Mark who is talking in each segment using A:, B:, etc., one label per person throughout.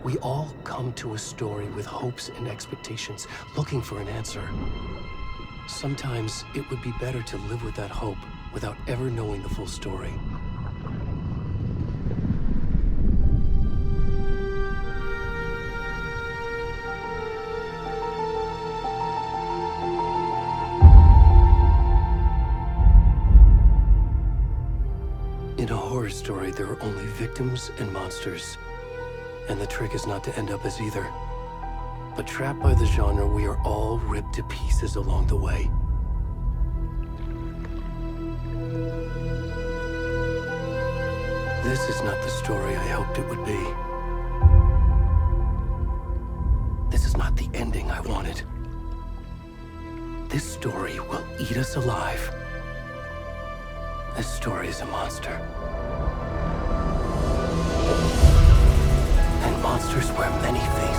A: We all come to a story with hopes and expectations, looking for an answer. Sometimes it would be better to live with that hope without ever knowing the full story. In a horror story, there are only victims and monsters. And the trick is not to end up as either. But trapped by the genre, we are all ripped to pieces along the way. This is not the story I hoped it would be. This is not the ending I wanted. This story will eat us alive. This story is a monster. And monsters wear many faces.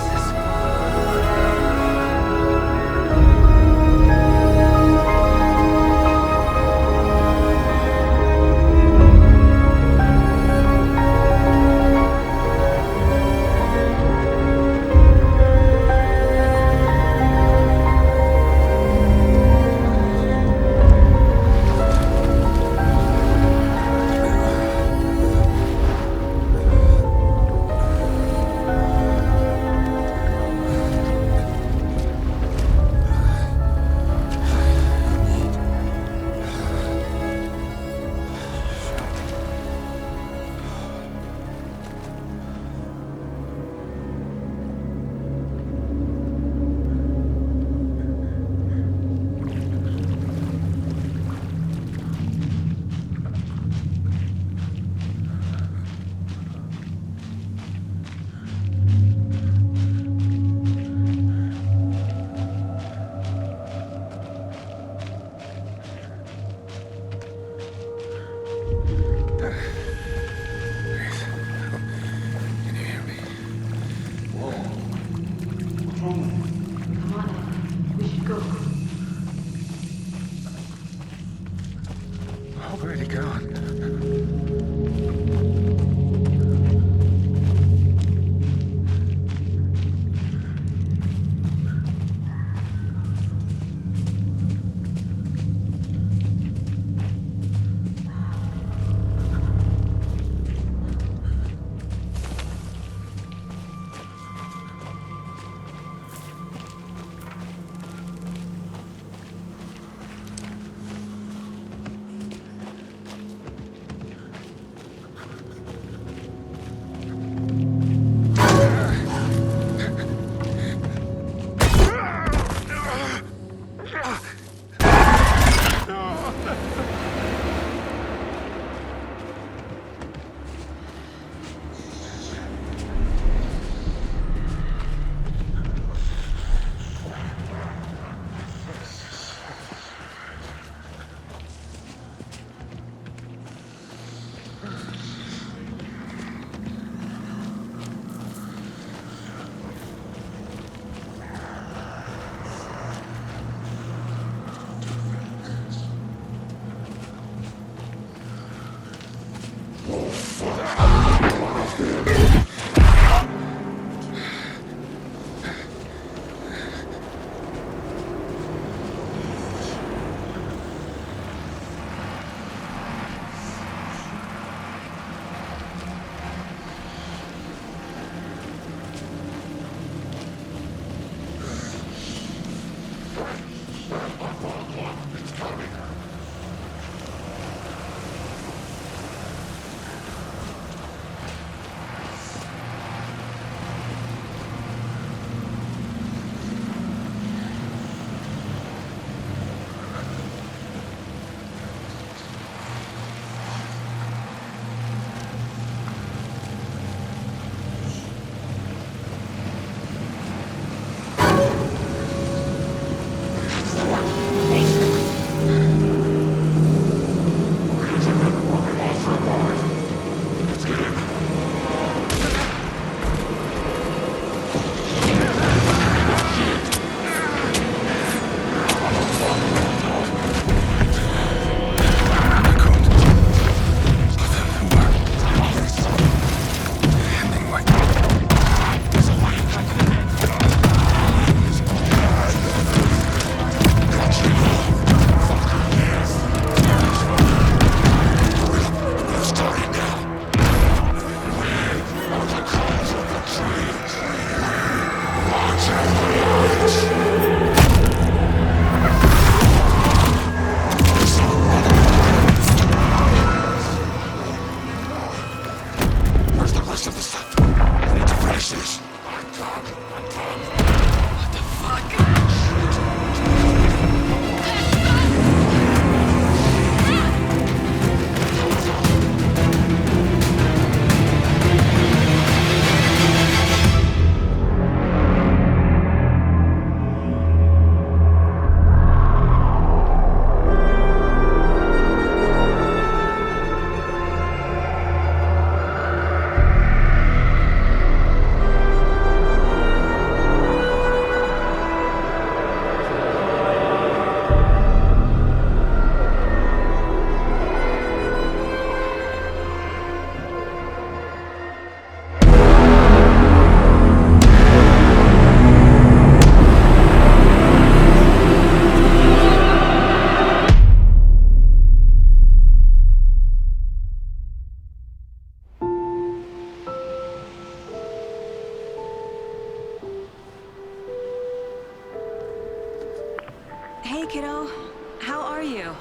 B: kiddo. How are you?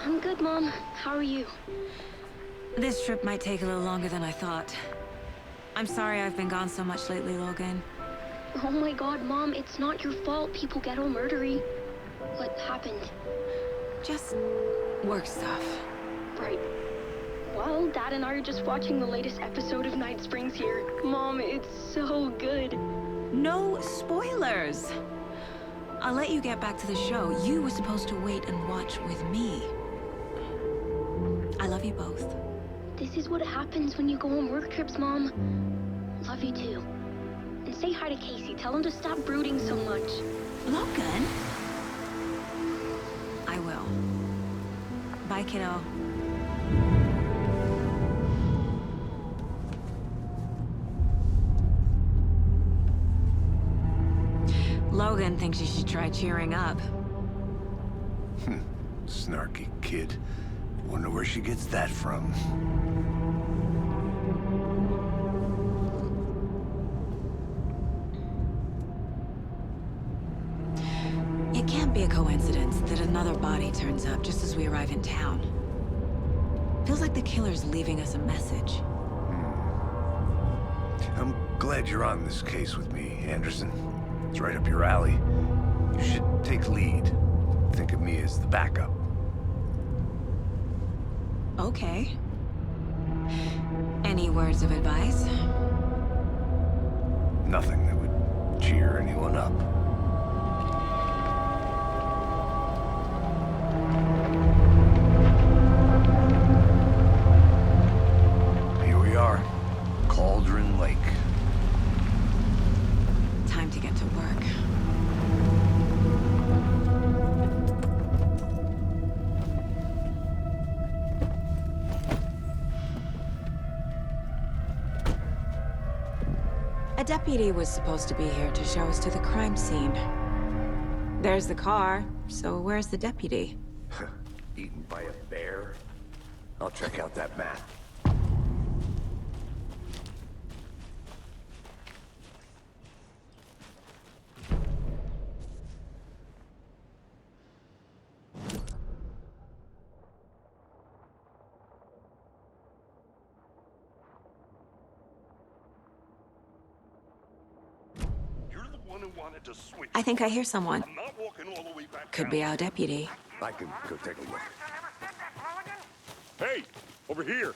C: I'm good, Mom. How are you?
B: This trip might take a little longer than I thought. I'm sorry I've been gone so much lately, Logan.
C: Oh my god, Mom, it's not your fault people get all murdery. What happened?
B: Just work stuff.
C: Right. Well, Dad and I are just watching the latest episode of Night Springs here. Mom, it's so good.
B: No spoilers! I'll let you get back to the show. You were supposed to wait and watch with me. I love you both.
C: This is what happens when you go on work trips, Mom. Love you too. And say hi to Casey. Tell him to stop brooding so much.
B: Logan? I will. Bye, kiddo. Logan thinks you should try cheering up.
D: Snarky kid. Wonder where she gets that from.
B: It can't be a coincidence that another body turns up just as we arrive in town. Feels like the killer's leaving us a message.
D: I'm glad you're on this case with me, Anderson. It's right up your alley. You should take lead. Think of me as the backup.
B: Okay. Any words of advice?
D: Nothing that would cheer anyone up. Here we are. Cauldron Lake.
B: Time to get to work. A deputy was supposed to be here to show us to the crime scene. There's the car, so where's the deputy?
D: Eaten by a bear? I'll check out that map.
E: To switch.
B: I think I hear someone.
E: I'm not walking all the way back
B: Could
E: down.
B: be our deputy.
D: I can go take a look.
E: Hey, over here.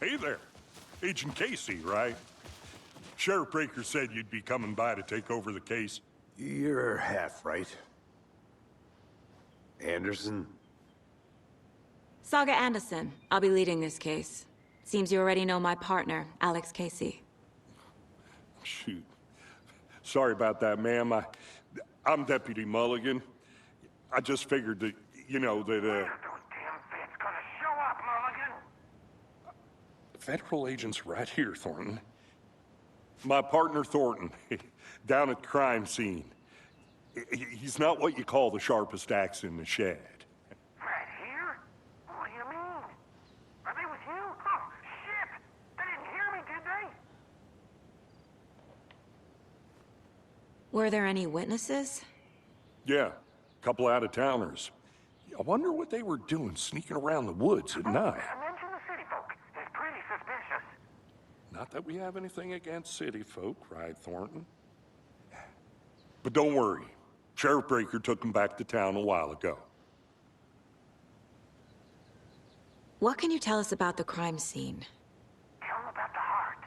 E: Hey there. Agent Casey, right? Sheriff Breaker said you'd be coming by to take over the case.
D: You're half right. Anderson?
B: Saga Anderson. I'll be leading this case. Seems you already know my partner, Alex Casey.
E: Shoot. Sorry about that, ma'am. I'm Deputy Mulligan. I just figured that, you know, that,
F: Those damn feds gonna show up, Mulligan.
E: Federal agent's right here, Thornton. My partner, Thornton, down at the crime scene. He's not what you call the sharpest axe in the shed.
F: Right here? What do you mean? Are they with you? Oh, shit! They didn't hear me, did they?
B: Were there any witnesses?
E: Yeah, a couple out-of-towners. I wonder what they were doing sneaking around the woods at night.
F: Mention the city folk. It's pretty suspicious.
E: Not that we have anything against city folk, right, Thornton? But don't worry. Sheriff Breaker took them back to town a while ago.
B: What can you tell us about the crime scene?
F: Tell them about the heart.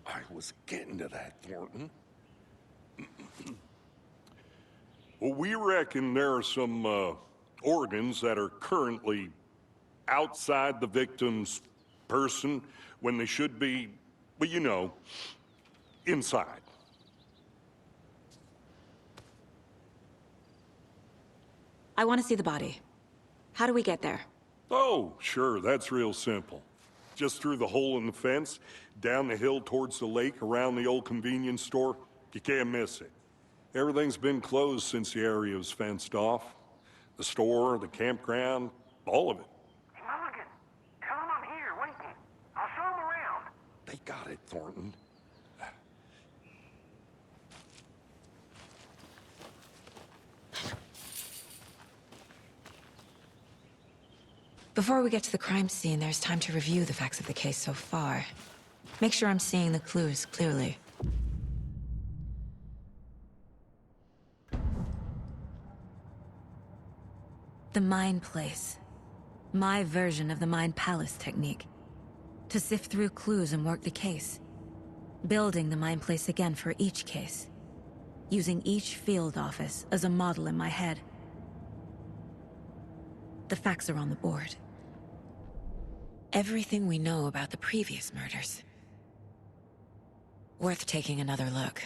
E: I was getting to that, Thornton. Well, we reckon there are some organs that are currently outside the victim's person when they should be, well, you know, inside.
B: I want to see the body. How do we get there?
E: Oh, sure, that's real simple. Just through the hole in the fence, down the hill towards the lake, around the old convenience store. You can't miss it. Everything's been closed since the area was fenced off. The store, the campground, all of it.
F: Hey, Mulligan, tell them I'm here waiting. I'll show them around.
E: They got it, Thornton.
B: Before we get to the crime scene, there's time to review the facts of the case so far. Make sure I'm seeing the clues clearly. The Mind Place. My version of the Mind Palace technique. To sift through clues and work the case. Building the Mind Place again for each case. Using each field office as a model in my head. The facts are on the board. Everything we know about the previous murders. Worth taking another look.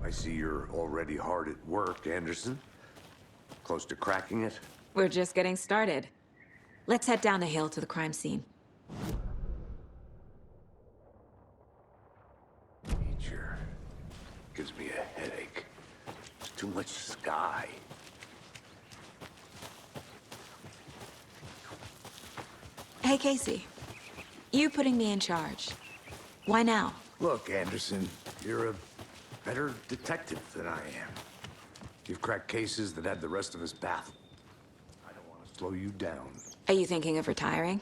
D: I see you're already hard at work, Anderson. Close to cracking it?
B: We're just getting started. Let's head down the hill to the crime scene.
D: Nature gives me a headache. There's too much sky.
B: Hey, Casey. You putting me in charge. Why now?
D: Look, Anderson, you're a better detective than I am. You've cracked cases that had the rest of us baffled. I don't want to slow you down.
B: Are you thinking of retiring?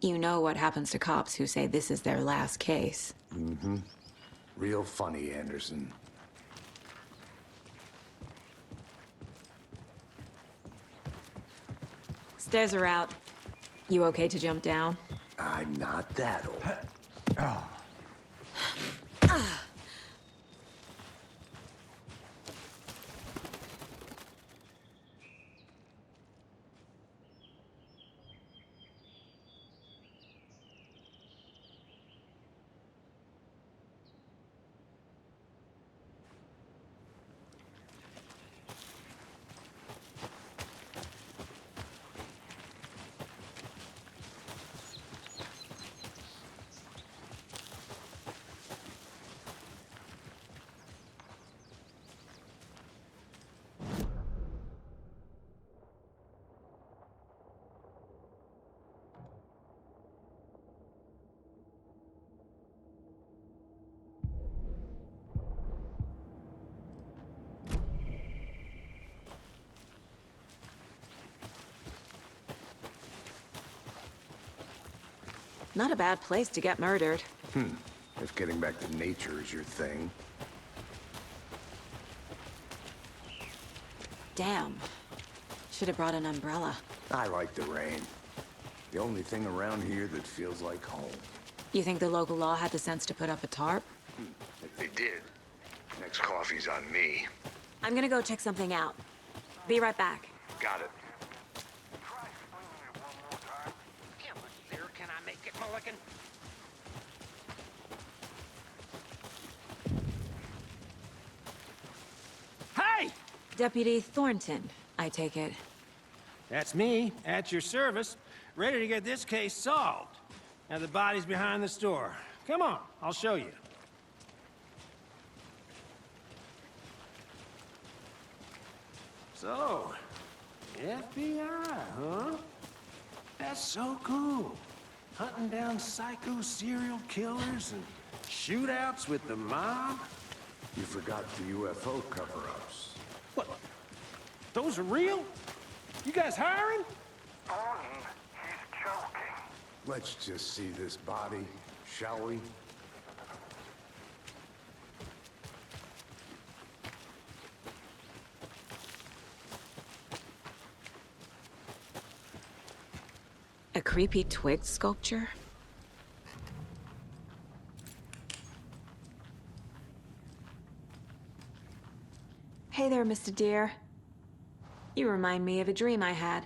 B: You know what happens to cops who say this is their last case.
D: Mm-hmm. Real funny, Anderson.
B: Stairs are out. You okay to jump down?
D: I'm not that old.
B: Not a bad place to get murdered.
D: If getting back to nature is your thing.
B: Damn. Should have brought an umbrella.
D: I like the rain. The only thing around here that feels like home.
B: You think the local law had the sense to put up a tarp?
D: If they did, next
G: Next coffee's on me.
B: I'm gonna go check something out. Be right back.
G: Got it.
F: Try explaining it one more time.
H: How much clearer can I make it, Mulligan? Hey!
B: Deputy Thornton, I take it.
H: That's me, at your service, ready to get this case solved. Now the body's behind the store. Come on, I'll show you. So, FBI, huh? That's so cool. Hunting down psycho serial killers and shootouts with the mob.
D: You forgot the UFO cover-ups.
H: What? Those are real? You guys hiring?
F: Thornton, he's joking.
D: Let's just see this body, shall we?
B: A creepy twig sculpture? Hey there, Mr. Deer. You remind me of a dream I had.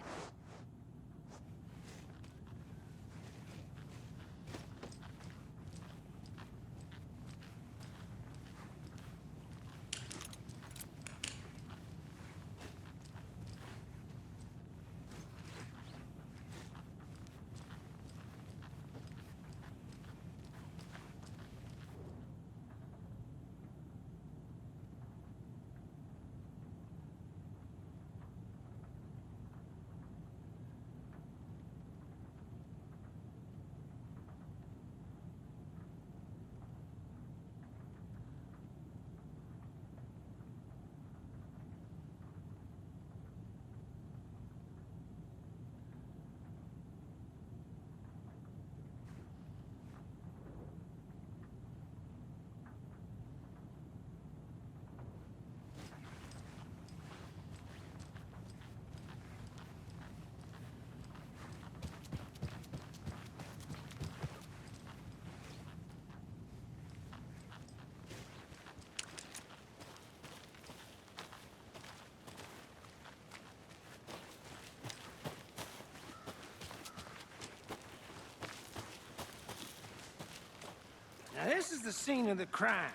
H: Now this is the scene of the crime.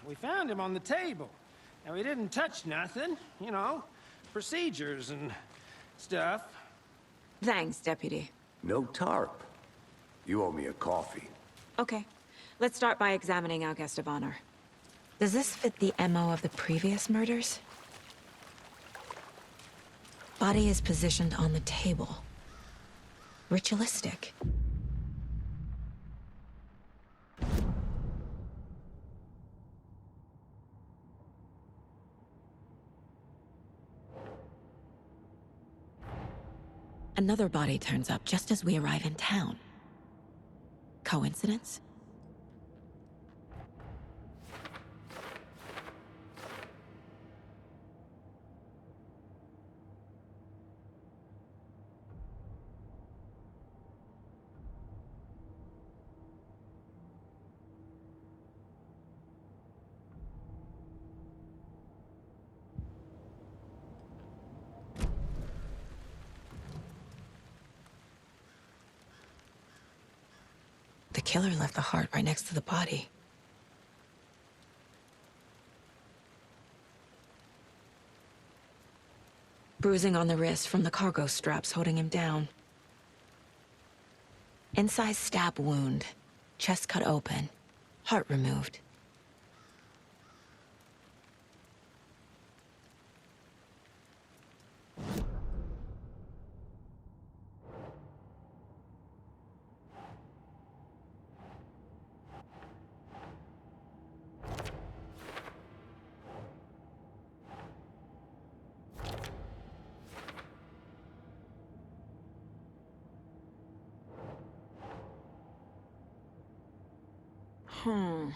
H: We found him on the table. Now we didn't touch nothing, you know, procedures and stuff.
B: Thanks, Deputy.
D: No tarp. You owe me a coffee.
B: Okay, let's start by examining our guest of honor. Does this fit the MO of the previous murders? Body is positioned on the table. Ritualistic. Another body turns up just as we arrive in town. Coincidence? The killer left the heart right next to the body. Bruising on the wrist from the cargo straps holding him down. Incised stab wound. Chest cut open. Heart removed. Hmm.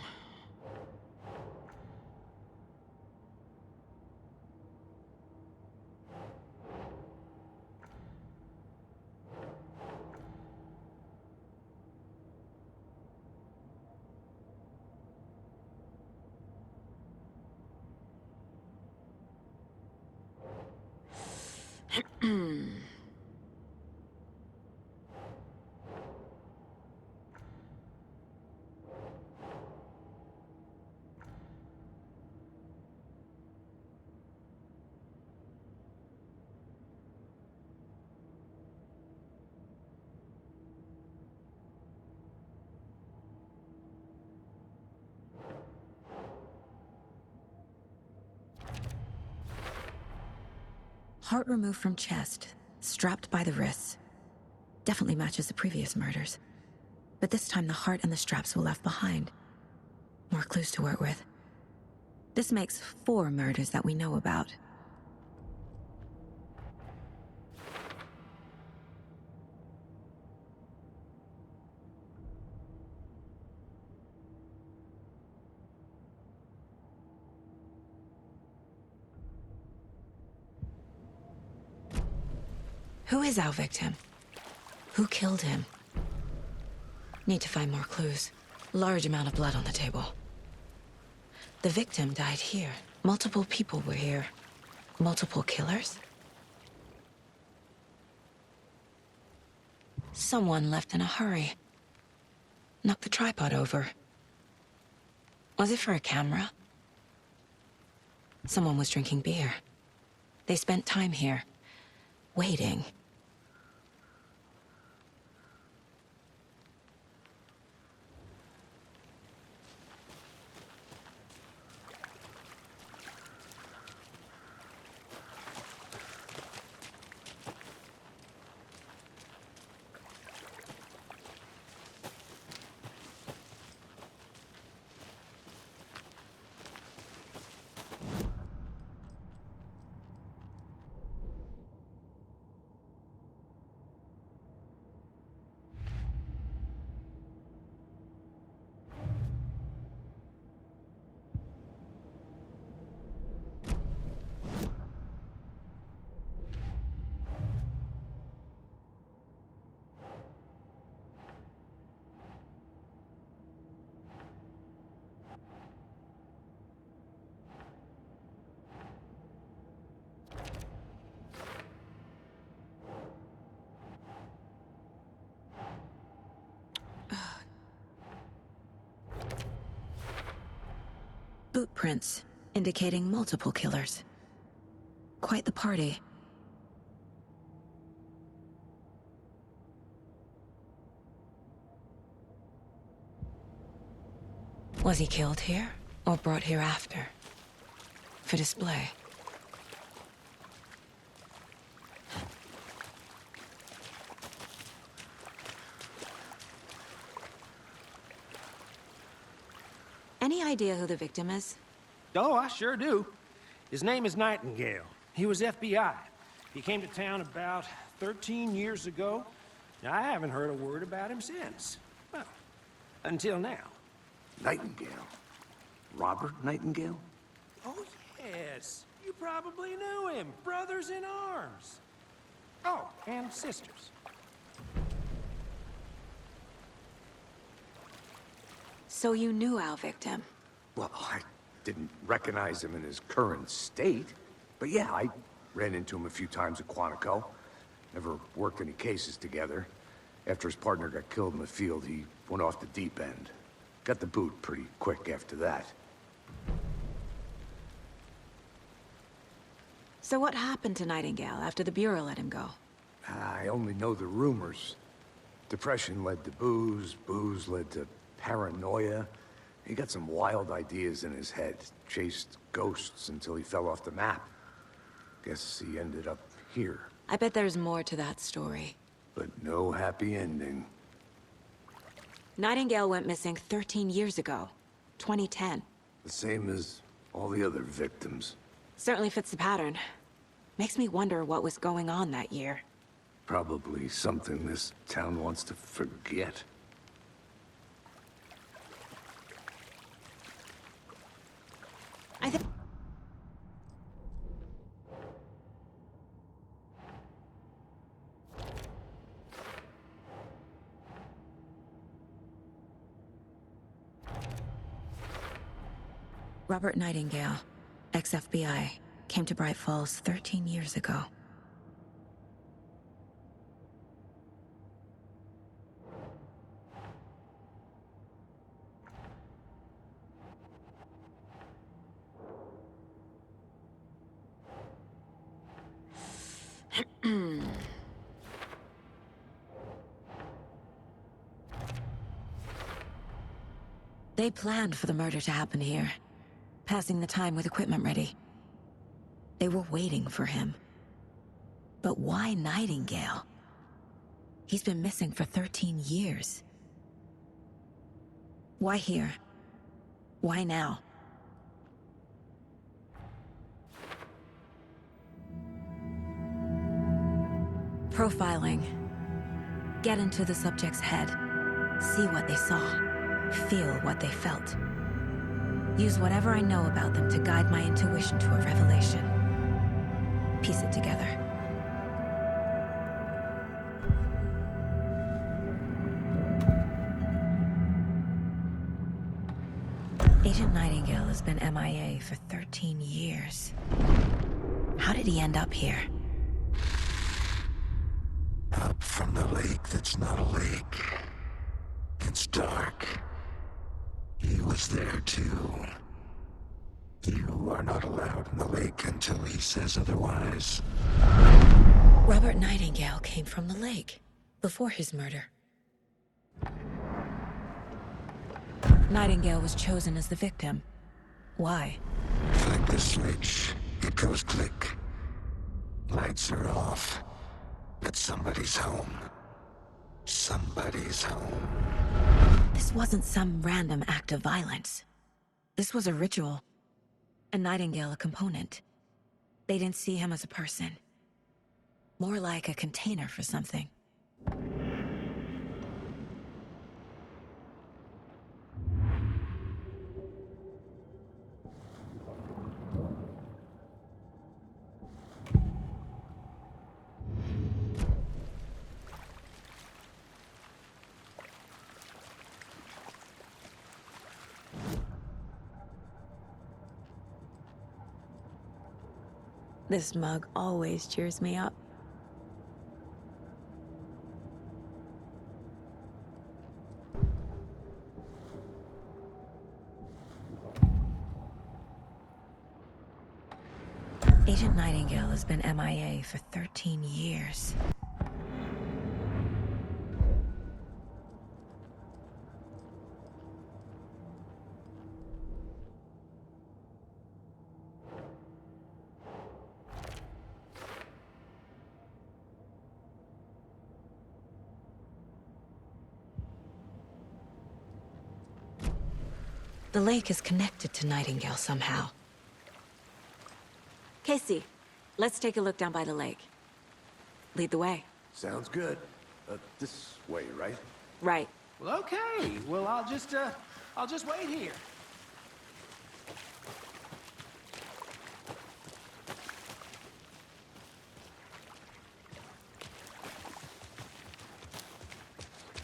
B: Heart removed from chest, strapped by the wrists. Definitely matches the previous murders. But this time the heart and the straps were left behind. More clues to work with. This makes 4 murders that we know about. Who is our victim? Who killed him? Need to find more clues. Large amount of blood on the table. The victim died here. Multiple people were here. Multiple killers? Someone left in a hurry. Knocked the tripod over. Was it for a camera? Someone was drinking beer. They spent time here, waiting. Boot prints, indicating multiple killers. Quite the party. Was he killed here, or brought here after? For display? Any idea who the victim is?
H: Oh, I sure do. His name is Nightingale. He was FBI. He came to town about 13 years ago. Now, I haven't heard a word about him since. Well, until now.
D: Nightingale? Robert Nightingale?
H: Oh, yes. You probably knew him. Brothers in arms. Oh, and sisters.
B: So you knew our victim?
D: Well, I didn't recognize him in his current state. But yeah, I ran into him a few times at Quantico. Never worked any cases together. After his partner got killed in the field, he went off the deep end. Got the boot pretty quick after that.
B: So what happened to Nightingale after the Bureau let him go?
D: I only know the rumors. Depression led to booze, booze led to paranoia. He got some wild ideas in his head, chased ghosts until he fell off the map. Guess he ended up here.
B: I bet there's more to that story.
D: But no happy ending.
B: Nightingale went missing 13 years ago, 2010.
D: The same as all the other victims.
B: Certainly fits the pattern. Makes me wonder what was going on that year.
D: Probably something this town wants to forget.
B: I think... Robert Nightingale, ex-FBI, came to Bright Falls 13 years ago. They planned for the murder to happen here, passing the time with equipment ready. They were waiting for him. But why Nightingale? He's been missing for 13 years. Why here? Why now? Profiling. Get into the subject's head. See what they saw. Feel what they felt. Use whatever I know about them to guide my intuition to a revelation. Piece it together. Agent Nightingale has been MIA for 13 years. How did he end up here?
G: Up from the lake that's not a lake. It's dark. He was there too. You are not allowed in the lake until he says otherwise.
B: Robert Nightingale came from the lake, before his murder. Nightingale was chosen as the victim. Why?
G: Flick the switch. It goes click. Lights are off. But somebody's home. Somebody's home.
B: This wasn't some random act of violence. This was a ritual. And Nightingale a component. They didn't see him as a person. More like a container for something. This mug always cheers me up. Agent Nightingale has been MIA for 13 years. The lake is connected to Nightingale somehow. Casey, let's take a look down by the lake. Lead the way.
D: Sounds good. This way, right?
B: Right.
H: Well, okay. Well, I'll just wait here.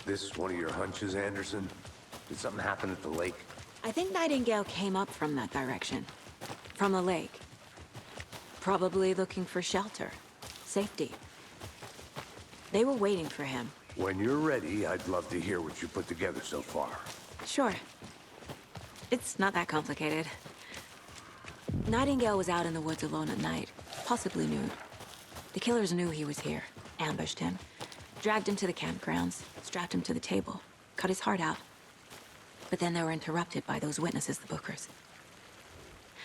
D: This one of your hunches, Anderson? Did something happen at the lake?
B: I think Nightingale came up from that direction. From the lake. Probably looking for shelter. Safety. They were waiting for him.
D: When you're ready, I'd love to hear what you put together so far.
B: Sure. It's not that complicated. Nightingale was out in the woods alone at night, possibly nude. The killers knew he was here, ambushed him, dragged him to the campgrounds, strapped him to the table, cut his heart out. But then they were interrupted by those witnesses, the Bookers.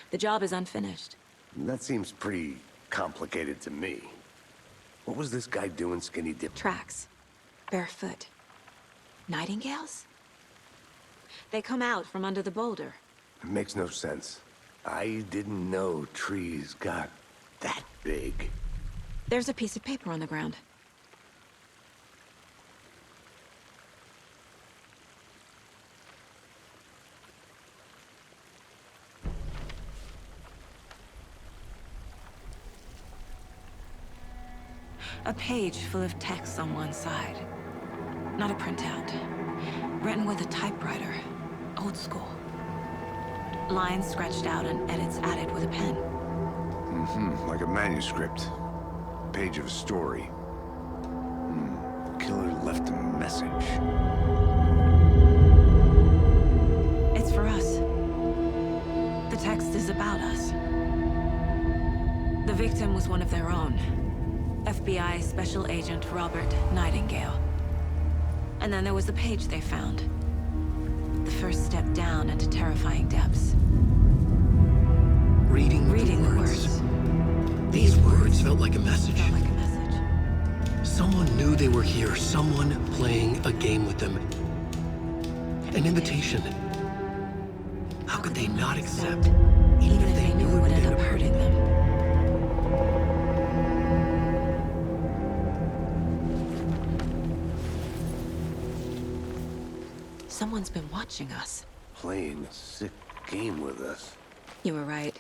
B: The job is unfinished.
D: That seems pretty complicated to me. What was this guy doing skinny dip?
B: Tracks. Barefoot. Nightingales? They come out from under the boulder.
D: It makes no sense. I didn't know trees got that big.
B: There's a piece of paper on the ground. A page full of text on one side. Not a printout. Written with a typewriter. Old school. Lines scratched out and edits added with a pen.
D: Like a manuscript. Page of a story. The killer left a message.
B: It's for us. The text is about us. The victim was one of their own. FBI Special Agent Robert Nightingale. And then there was the page they found. The first step down into terrifying depths.
A: Reading
B: the words.
A: These words felt like a message.
B: Felt like a message.
A: Someone knew they were here, someone playing a game with them. An invitation. How could they not accept,
B: Even if they knew it would end up hurting them. Someone's been watching us.
D: Playing a sick game with us.
B: You were right.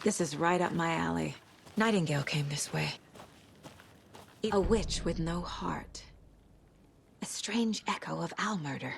B: This is right up my alley. Nightingale came this way. A witch with no heart. A strange echo of owl murder.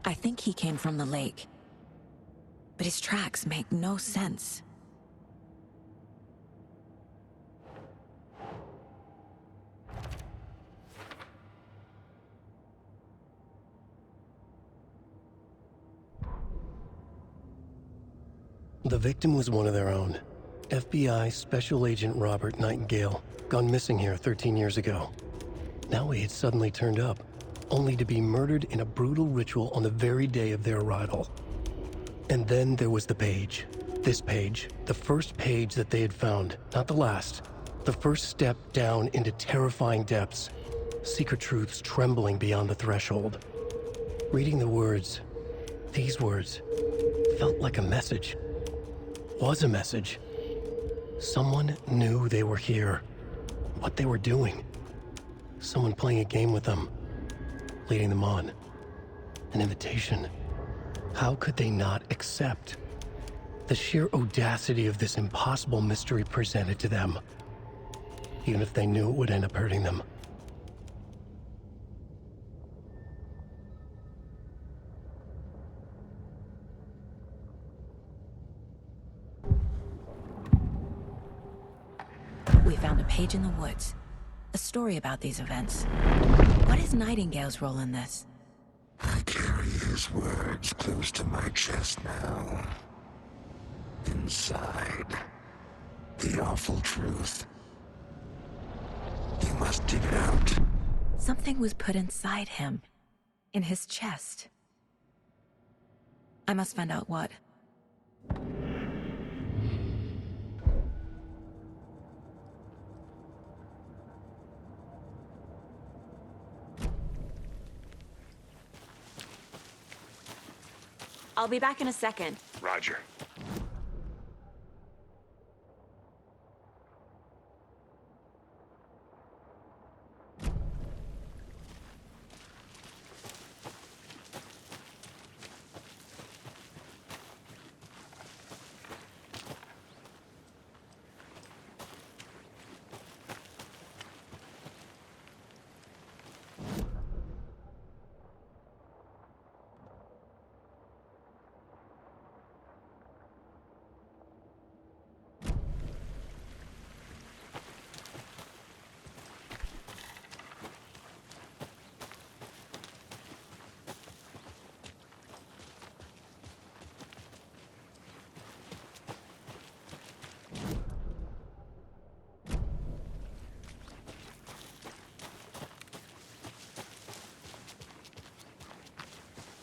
B: I think he came from the lake. But his tracks make no sense.
A: The victim was one of their own. FBI Special Agent Robert Nightingale, gone missing here 13 years ago. Now he had suddenly turned up, only to be murdered in a brutal ritual on the very day of their arrival. And then there was the page. This page, the first page that they had found, not the last. The first step down into terrifying depths. Secret truths trembling beyond the threshold. Reading the words, these words, felt like a message. Was a message. Someone knew they were here. What they were doing. Someone playing a game with them. Leading them on. An invitation. How could they not accept? The sheer audacity of this impossible mystery presented to them. Even if they knew it would end up hurting them.
B: We found a page in the woods. A story about these events. What is Nightingale's role in this?
G: I carry his words close to my chest now. Inside, the awful truth. You must dig it out.
B: Something was put inside him. In his chest. I must find out what. I'll be back in a second.
D: Roger.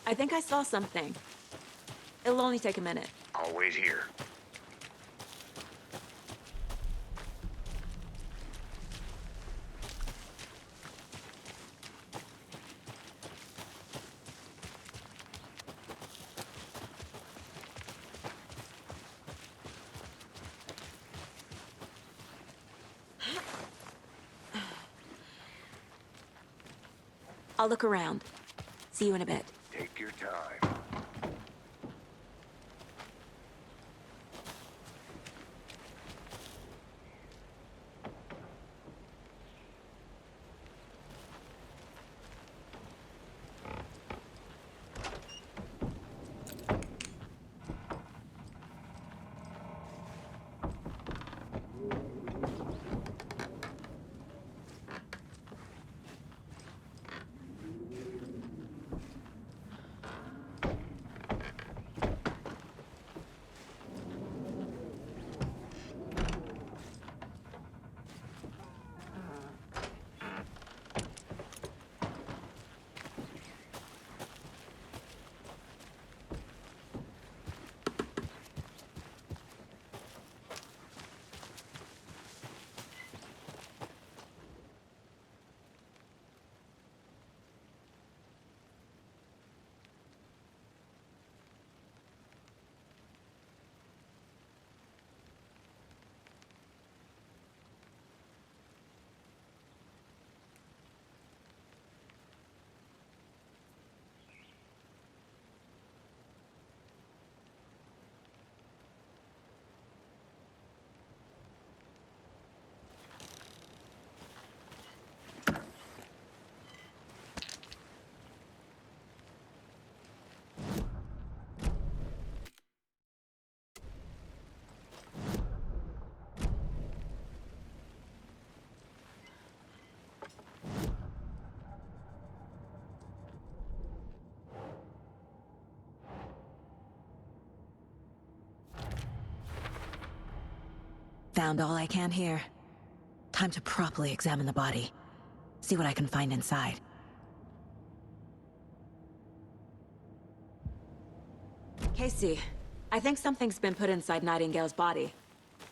B: I think I saw something. It'll only take a minute.
D: I'll wait here.
B: I'll look around. See you in a bit.
D: Take your time.
B: Found all I can here. Time to properly examine the body. See what I can find inside. Casey, I think something's been put inside Nightingale's body.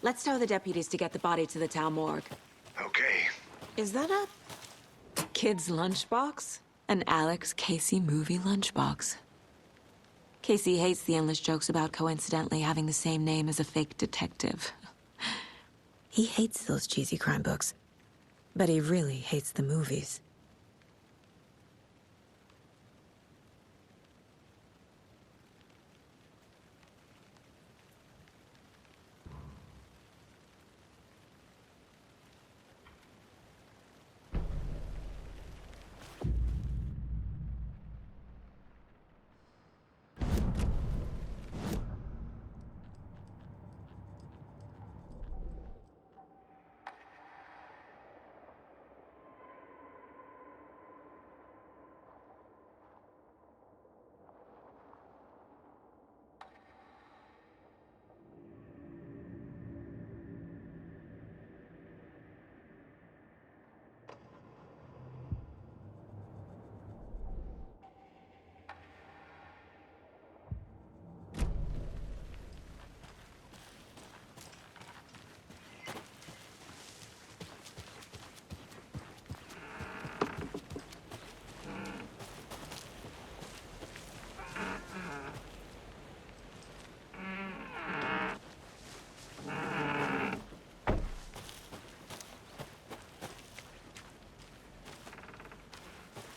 B: Let's tell the deputies to get the body to the town morgue.
G: Okay.
B: Is that a kid's lunchbox? An Alex Casey movie lunchbox. Casey hates the endless jokes about coincidentally having the same name as a fake detective. He hates those cheesy crime books, but he really hates the movies.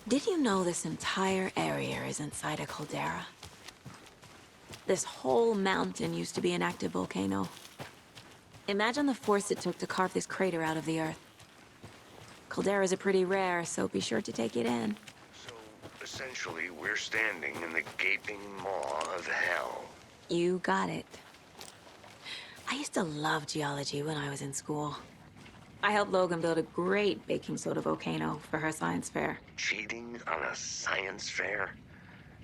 B: Did you know this entire area is inside a caldera? This whole mountain used to be an active volcano. Imagine the force it took to carve this crater out of the earth. Calderas are pretty rare, so be sure to take it in.
G: So, essentially, we're standing in the gaping maw of hell.
B: You got it. I used to love geology when I was in school. I helped Logan build a great baking soda volcano for her science fair.
G: Cheating on a science fair?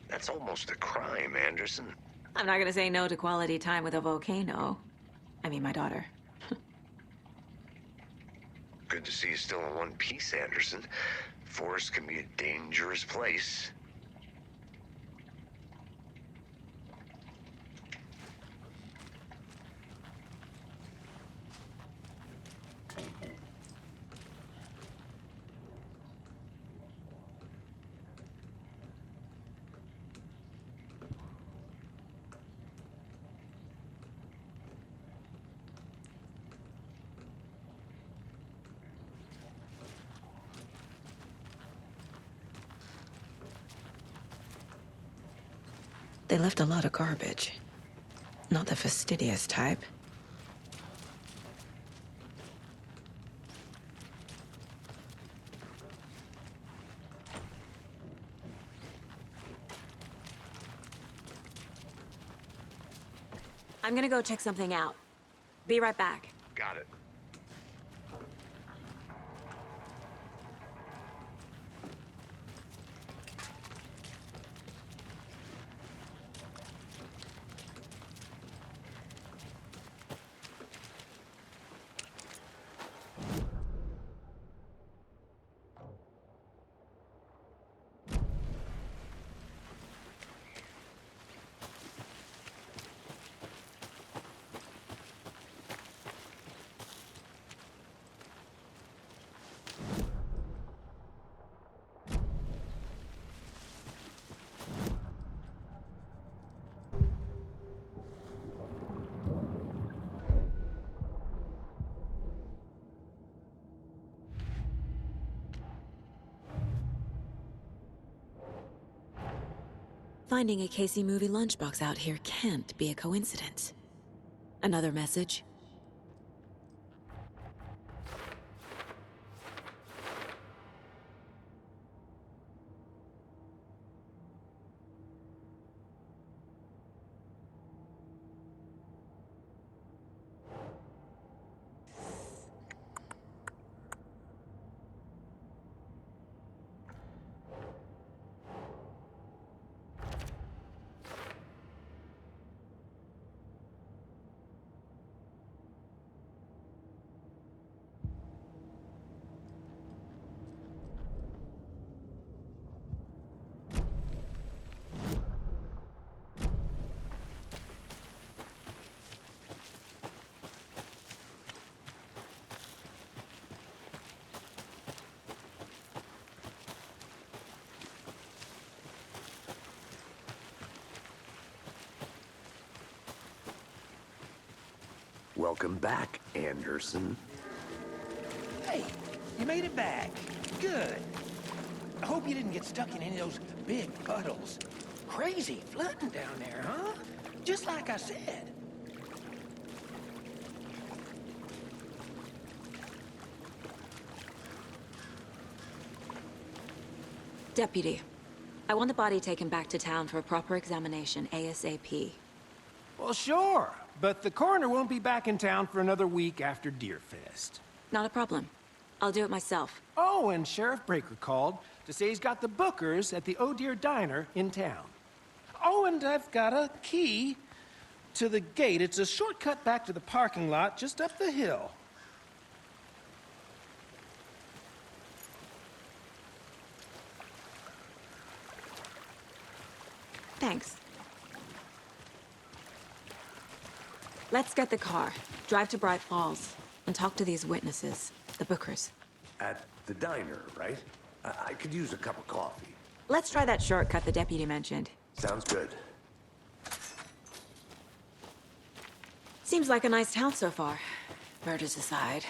G: That's almost a crime, Anderson.
B: I'm not gonna say no to quality time with a volcano. I mean, my daughter.
G: Good to see you still in one piece, Anderson. Forest can be a dangerous place.
B: They left a lot of garbage. Not the fastidious type. I'm gonna go check something out. Be right back.
G: Got it.
B: Finding a Casey movie lunchbox out here can't be a coincidence. Another message?
D: Welcome back, Anderson.
H: Hey, you made it back. Good. I hope you didn't get stuck in any of those big puddles. Crazy flooding down there, huh? Just like I said.
B: Deputy, I want the body taken back to town for a proper examination, ASAP.
H: Well, sure. But the coroner won't be back in town for another week after Deerfest.
B: Not a problem. I'll do it myself.
H: Oh, and Sheriff Breaker called to say he's got the Bookers at the Oh Deer Diner in town. Oh, and I've got a key to the gate. It's a shortcut back to the parking lot just up the hill.
B: Thanks. Let's get the car, drive to Bright Falls, and talk to these witnesses, the Bookers.
D: At the diner, right? I could use a cup of coffee.
B: Let's try that shortcut the deputy mentioned.
D: Sounds good.
B: Seems like a nice town so far. Murders aside.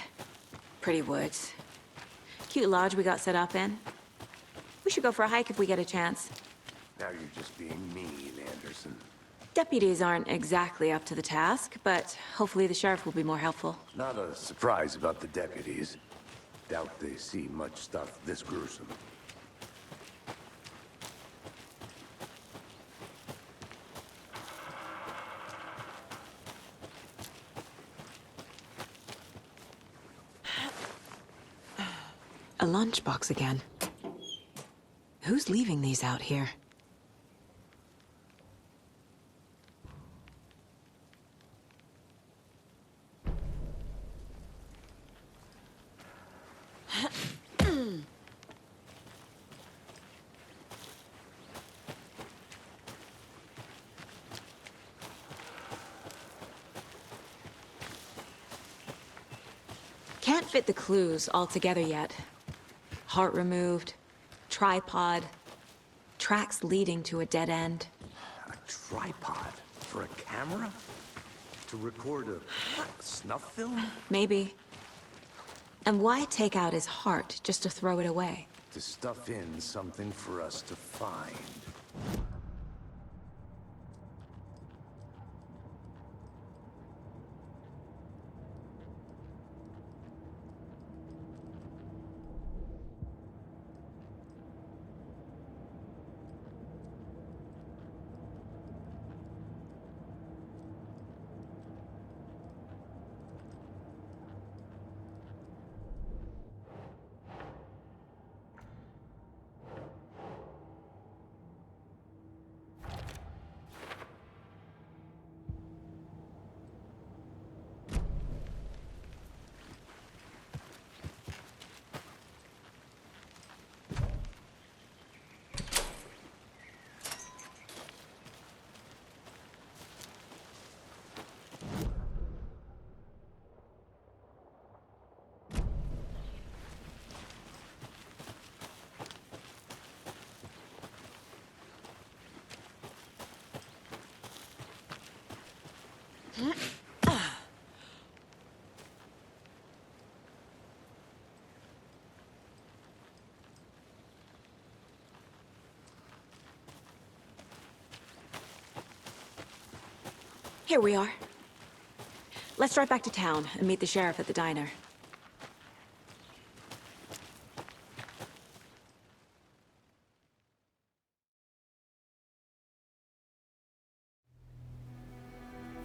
B: Pretty woods. Cute lodge we got set up in. We should go for a hike if we get a chance.
D: Now you're just being mean, Anderson.
B: Deputies aren't exactly up to the task, but hopefully the sheriff will be more helpful.
D: Not a surprise about the deputies. Doubt they see much stuff this gruesome.
B: A lunchbox again. Who's leaving these out here? Can't fit the clues all together yet. Heart removed, tripod, tracks leading to a dead end.
D: A tripod for a camera? To record a snuff film?
B: Maybe. And why take out his heart just to throw it away?
D: To stuff in something for us to find.
B: Here we are. Let's drive back to town and meet the sheriff at the diner.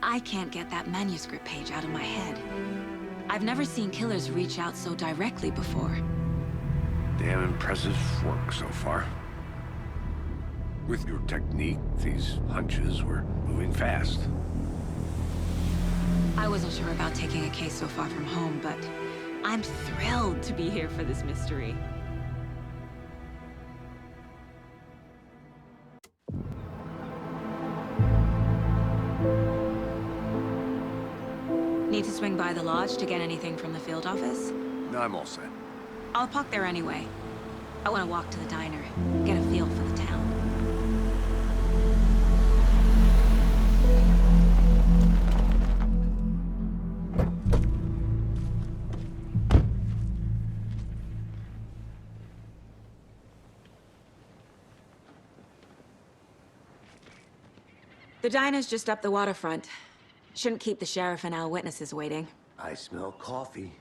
B: I can't get that manuscript page out of my head. I've never seen killers reach out so directly before.
D: Damn impressive work so far. With your technique, these hunches were moving fast.
B: I wasn't sure about taking a case so far from home, but I'm thrilled to be here for this mystery. Need to swing by the lodge to get anything from the field office?
D: No, I'm all set.
B: I'll park there anyway. I want to walk to the diner, get a feel for the town. The diner's just up the waterfront. Shouldn't keep the sheriff and our witnesses waiting.
D: I smell coffee.